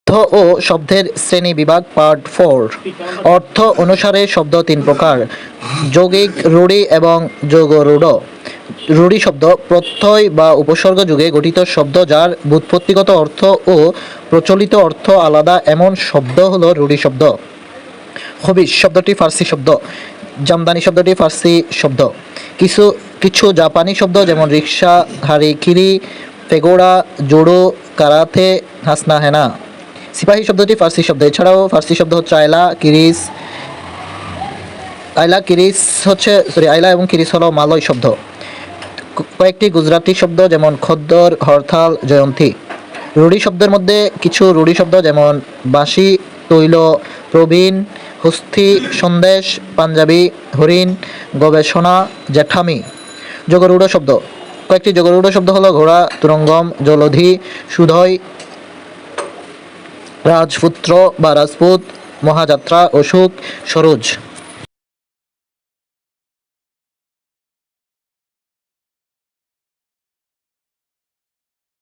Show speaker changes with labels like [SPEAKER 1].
[SPEAKER 1] অর্থ ও শব্দের শ্রেণীবিভাগ পার্ট 4। অর্থ অনুসারে শব্দ তিন প্রকার: যৌগিক, রূঢ়ি এবং যৌগরূঢ়। রূঢ়ি শব্দ প্রত্যয় বা উপসর্গ যুগে গঠিত শব্দ যার ব্যুৎপত্তিগত অর্থ ও প্রচলিত অর্থ আলাদা, এমন শব্দ হলো রূঢ়ি শব্দ। খবিস শব্দটি ফার্সি শব্দ। জামদানি শব্দটি ফার্সি শব্দ। কিছু জাপানি শব্দ যেমন রিক্সা, হারিকিরি, পেগোডা, জুডো, কারাতে, হাসনা হেনা। সিপাহী শব্দটি ফার্সি শব্দ। এছাড়াও ফার্সি শব্দ হচ্ছে আইলা এবং কিরিস হলো মালয় শব্দ। কয়েকটি গুজরাটি শব্দ যেমন খদ্দর, হরতাল, জয়ন্তী। রূঢ়ি শব্দের মধ্যে কিছু রূঢ়ি শব্দ যেমন বাঁশি, তৈল, প্রবীণ, হস্তি, সন্দেশ, পাঞ্জাবি, হরিণ, গবেষণা, জ্যাঠামি। যোগরূঢ় শব্দ কয়েকটি যোগরূঢ় শব্দ হলো ঘোড়া, তুরঙ্গম, জলধি, সুধয়, রাজপুত্র বা রাজপুত, মহাযাত্রা, অসুখ, সরোজ।